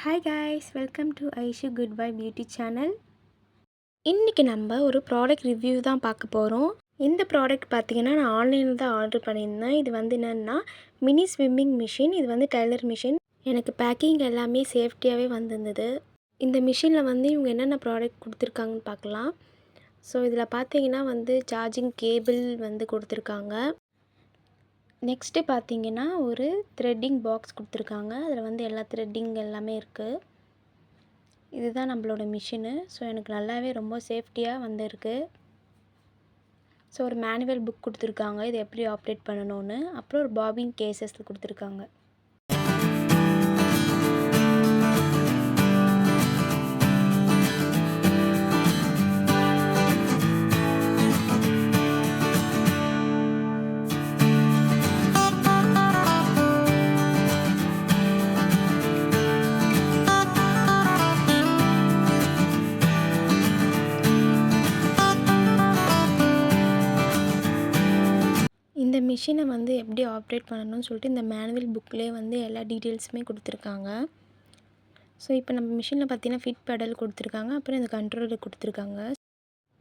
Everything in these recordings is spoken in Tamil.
Hi guys, welcome to Aishu good bye beauty channel. இன்றைக்கி நம்ம ஒரு ப்ராடக்ட் ரிவ்யூ தான் பார்க்க போகிறோம். இந்த ப்ராடக்ட் பார்த்திங்கன்னா நான் ஆன்லைனில் தான் ஆர்டர் பண்ணியிருந்தேன். இது வந்து என்னென்னா மினி ஸ்விம்மிங் மிஷின். இது வந்து டைலர் மிஷின். எனக்கு பேக்கிங் எல்லாமே சேஃப்டியாகவே வந்திருந்தது. இந்த மிஷினில் வந்து இவங்க என்னென்ன ப்ராடக்ட் கொடுத்துருக்காங்கன்னு பார்க்கலாம். ஸோ இதில் பார்த்திங்கன்னா வந்து சார்ஜிங் கேபிள் வந்து கொடுத்துருக்காங்க. நெக்ஸ்ட்டு பார்த்திங்கன்னா ஒரு த்ரெட்டிங் பாக்ஸ் கொடுத்துருக்காங்க. அதில் வந்து எல்லா த்ரெட்டிங் எல்லாமே இருக்குது. இதுதான் நம்மளோட மிஷினு. ஸோ எனக்கு நல்லாவே ரொம்ப சேஃப்டியாக வந்திருக்கு. ஸோ ஒரு மேனுவல் புக் கொடுத்துருக்காங்க, இது எப்படி ஆப்ரேட் பண்ணணும்னு. அப்புறம் ஒரு பாபின் கேசஸ் கொடுத்துருக்காங்க. இந்த மிஷினை வந்து எப்படி ஆப்ரேட் பண்ணணும்னு சொல்லிட்டு இந்த மேனுவல் புக்லேயே வந்து எல்லா டீட்டெயில்ஸுமே கொடுத்துருக்காங்க. ஸோ இப்போ நம்ம மிஷினில் பார்த்திங்கன்னா ஃபிட் பெடல் கொடுத்துருக்காங்க. அப்புறம் இந்த கண்ட்ரோலர் கொடுத்துருக்காங்க.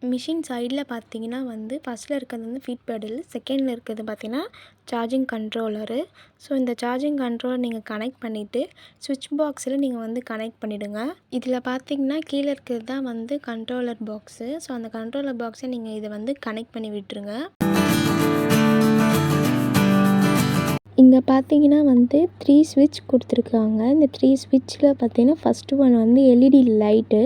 மிஷின் சைடில் பார்த்திங்கன்னா வந்து ஃபஸ்ட்டில் இருக்கிறது வந்து ஃபிட் பெடல், செகண்டில் இருக்கிறது பார்த்திங்கன்னா சார்ஜிங் கண்ட்ரோலரு. ஸோ இந்த சார்ஜிங் கண்ட்ரோலர் நீங்கள் கனெக்ட் பண்ணிவிட்டு சுவிட்ச் பாக்ஸில் நீங்கள் வந்து கனெக்ட் பண்ணிவிடுங்க. இதில் பார்த்திங்கன்னா கீழே இருக்கிறது தான் வந்து கண்ட்ரோலர் பாக்ஸு. ஸோ அந்த கண்ட்ரோலர் பாக்ஸை நீங்கள் இதை வந்து கனெக்ட் பண்ணி விட்டுருங்க. இங்கே பார்த்தீங்கன்னா வந்து 3 ஸ்விட்ச் கொடுத்துருக்காங்க. இந்த 3 ஸ்விட்சில் பார்த்தீங்கன்னா ஃபஸ்ட்டு ஒன் வந்து எல்இடி லைட்டு,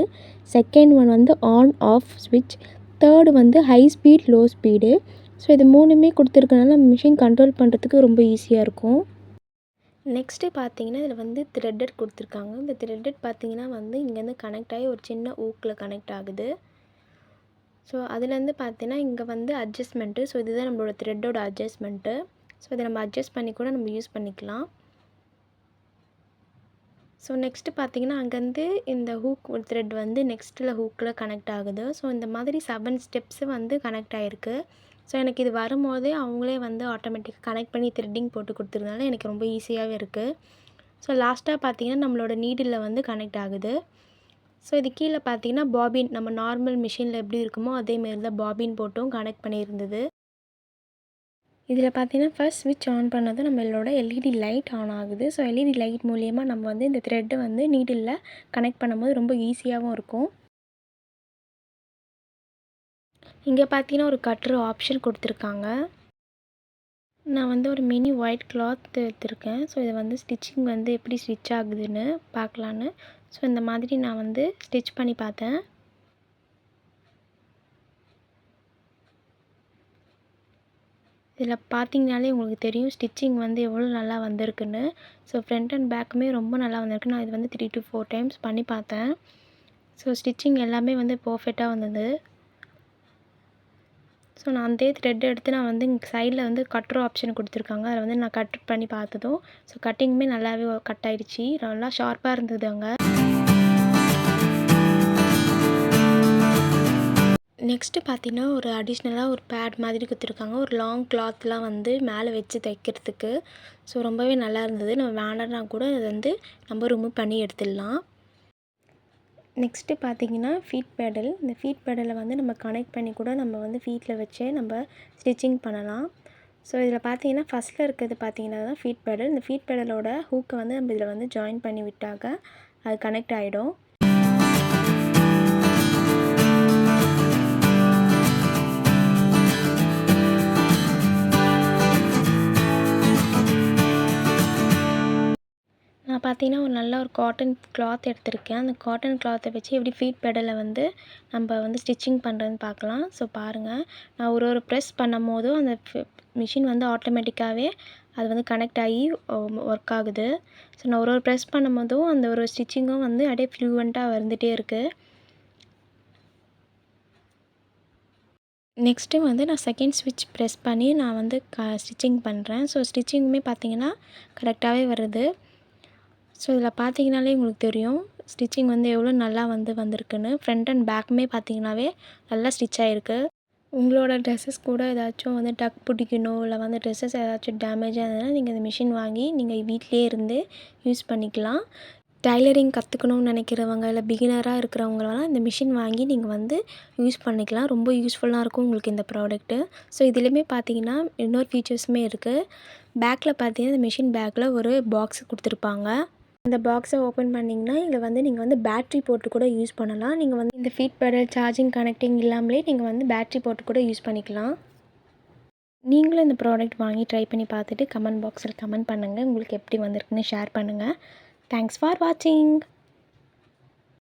செகண்ட் ஒன் வந்து ஆன் ஆஃப் ஸ்விட்ச், தேர்டு வந்து high speed low speed. So இது மூணுமே கொடுத்துருக்கனால நம்ம மிஷின் கண்ட்ரோல் பண்ணுறதுக்கு ரொம்ப ஈஸியாக இருக்கும். நெக்ஸ்ட்டு பார்த்தீங்கன்னா இதில் வந்து த்ரெட்டட் கொடுத்துருக்காங்க. இந்த த்ரெட்டட் பார்த்தீங்கன்னா வந்து இங்கேருந்து கனெக்ட் ஆகி ஒரு சின்ன ஊக்கில் கனெக்ட் ஆகுது. ஸோ அதுலேருந்து பார்த்தீங்கன்னா இங்கே வந்து அட்ஜஸ்ட்மெண்ட்டு. ஸோ இதுதான் நம்மளோட த்ரெட்டோட அட்ஜஸ்ட்மெண்ட்டு. ஸோ இதை நம்ம அட்ஜஸ்ட் பண்ணி கூட நம்ம யூஸ் பண்ணிக்கலாம். ஸோ நெக்ஸ்ட்டு பார்த்திங்கன்னா அங்கேருந்து இந்த ஹூக் த்ரெட் வந்து நெக்ஸ்ட்டில் ஹூக்கில் கனெக்ட் ஆகுது. ஸோ இந்த மாதிரி 7 ஸ்டெப்ஸு வந்து கனெக்ட் ஆகிருக்கு. ஸோ எனக்கு இது வரும்போதே அவங்களே வந்து ஆட்டோமேட்டிக்காக கனெக்ட் பண்ணி த்ரெட்டிங் போட்டு கொடுத்துருந்தால எனக்கு ரொம்ப ஈஸியாகவே இருக்குது. ஸோ லாஸ்ட்டாக பார்த்திங்கன்னா நம்மளோட நீடில் வந்து கனெக்ட் ஆகுது. ஸோ இது கீழே பார்த்திங்கன்னா பாபின், நம்ம நார்மல் மிஷினில் எப்படி இருக்குமோ அதேமாரி தான் பாபின் போட்டும் கனெக்ட் பண்ணியிருந்தது. இதில் பார்த்தீங்கன்னா ஃபர்ஸ்ட் ஸ்விட்ச் ஆன் பண்ணதும் நம்மளோட எல்இடி லைட் ஆன் ஆகுது. ஸோ எல்இடி லைட் மூலிமா நம்ம வந்து இந்த த்ரெட்டை வந்து நீடில் கனெக்ட் பண்ணும்போது ரொம்ப ஈஸியாகவும் இருக்கும். இங்கே பார்த்தீங்கன்னா ஒரு கட்டுற ஆப்ஷன் கொடுத்துருக்காங்க. நான் வந்து ஒரு மினி ஒயிட் கிளாத் எடுத்திருக்கேன். ஸோ இதை வந்து ஸ்டிச்சிங் வந்து எப்படி ஸ்டிச் ஆகுதுன்னு பார்க்கலான்னு. ஸோ இந்த மாதிரி நான் வந்து ஸ்டிச் பண்ணி பார்த்தேன். இதில் பார்த்திங்கனாலே உங்களுக்கு தெரியும் ஸ்டிச்சிங் வந்து எவ்வளோ நல்லா வந்திருக்குன்னு. ஸோ ஃப்ரண்ட் அண்ட் பேக்குமே ரொம்ப நல்லா வந்திருக்கு. நான் இது வந்து 3 to 4 டைம்ஸ் பண்ணி பார்த்தேன். ஸோ ஸ்டிச்சிங் எல்லாமே வந்து பர்ஃபெக்டாக வந்தது. ஸோ நான் அதே த்ரெட் எடுத்து நான் வந்து இங்கே சைடில் வந்து கட்டுற ஆப்ஷன் கொடுத்துருக்காங்க. அதில் வந்து நான் கட் பண்ணி பார்த்ததும் ஸோ கட்டிங்குமே நல்லாவே கட் ஆகிடுச்சி. நல்லா ஷார்ப்பாக இருந்தது அங்கே. நெக்ஸ்ட்டு பார்த்தீங்கன்னா ஒரு அடிஷ்னலாக ஒரு பேட் மாதிரி கொடுத்துருக்காங்க. ஒரு லாங் கிளாத்லாம் வந்து மேலே வச்சு தைக்கிறதுக்கு. ஸோ ரொம்பவே நல்லா இருந்தது. நம்ம வேண்டாம்னா கூட அதை வந்து நம்ம ரிமூவ் பண்ணி எடுத்துடலாம். நெக்ஸ்ட்டு பார்த்தீங்கன்னா ஃபீட் பெடல். இந்த ஃபீட் பெடலை வந்து நம்ம கனெக்ட் பண்ணி கூட நம்ம வந்து ஃபீட்டில் வச்சே நம்ம ஸ்டிச்சிங் பண்ணலாம். ஸோ இதில் பார்த்தீங்கன்னா ஃபஸ்ட்டில் இருக்கிறது பார்த்தீங்கன்னா தான் ஃபீட் பெடல். இந்த ஃபீட் பெடலோட ஹூக்கை வந்து நம்ம இதில் வந்து ஜாயின் பண்ணி விட்டாக்க அது கனெக்ட் ஆகிடும். நான் பார்த்தீங்கன்னா ஒரு நல்ல ஒரு காட்டன் கிளாத் எடுத்திருக்கேன். அந்த காட்டன் கிளாத்தை வச்சு எப்படி ஃபீட் பெடலை வந்து நம்ம வந்து ஸ்டிச்சிங் பண்ணுறதுன்னு பார்க்கலாம். ஸோ பாருங்கள், நான் ஒரு ப்ரெஸ் பண்ணும் போதும் அந்த மிஷின் வந்து ஆட்டோமேட்டிக்காகவே அது வந்து கனெக்ட் ஆகி ஒர்க் ஆகுது. ஸோ நான் ஒரு ப்ரெஸ் பண்ணும் போதும் அந்த ஒரு ஸ்டிச்சிங்கும் வந்து அப்படியே ஃப்ளூவெண்ட்டாக வந்துகிட்டே இருக்குது. நெக்ஸ்ட்டு வந்து நான் செகண்ட் ஸ்விட்ச் ப்ரெஸ் பண்ணி நான் வந்து ஸ்டிச்சிங் பண்ணுறேன். ஸோ ஸ்டிச்சிங்குமே பார்த்திங்கன்னா கரெக்டாகவே வருது. ஸோ இதில் பார்த்தீங்கனாலே உங்களுக்கு தெரியும் ஸ்டிச்சிங் வந்து எவ்வளோ நல்லா வந்திருக்குன்னு. ஃப்ரண்ட் அண்ட் பேக்குமே பார்த்தீங்கன்னாவே நல்லா ஸ்டிச் ஆகிருக்கு. உங்களோட ட்ரெஸ்ஸஸ் கூட ஏதாச்சும் வந்து டக் பிடிக்கணும், இல்லை வந்து ட்ரெஸ்ஸஸ் ஏதாச்சும் டேமேஜாக இருந்ததுன்னா நீங்கள் இந்த மிஷின் வாங்கி நீங்கள் வீட்டிலே இருந்து யூஸ் பண்ணிக்கலாம். டைலரிங் கற்றுக்கணும்னு நினைக்கிறவங்க இல்லை பிகினராக இருக்கிறவங்களாம் இந்த மிஷின் வாங்கி நீங்கள் வந்து யூஸ் பண்ணிக்கலாம். ரொம்ப யூஸ்ஃபுல்லாக இருக்கும் உங்களுக்கு இந்த ப்ராடக்ட்டு. ஸோ இதுலேயுமே பார்த்தீங்கன்னா இன்னொரு ஃபீச்சர்ஸுமே இருக்குது. பேக்கில் பார்த்தீங்கன்னா இந்த மிஷின் பேக்கில் ஒரு பாக்ஸ் கொடுத்துருப்பாங்க. இந்த பாக்ஸை ஓப்பன் பண்ணிங்கன்னா இதில் வந்து நீங்கள் வந்து பேட்ரி போட்டு கூட யூஸ் பண்ணலாம். நீங்கள் வந்து இந்த ஃபீட் பெடல் சார்ஜிங் கனெக்டிங் இல்லாமலே நீங்கள் வந்து பேட்ரி போட்டு கூட யூஸ் பண்ணிக்கலாம். நீங்களும் இந்த ப்ராடக்ட் வாங்கி ட்ரை பண்ணி பார்த்துட்டு கமெண்ட் பாக்ஸில் கமெண்ட் பண்ணுங்கள். உங்களுக்கு எப்படி வந்திருக்குன்னு ஷேர் பண்ணுங்கள். தேங்க்ஸ் ஃபார் வாட்சிங்.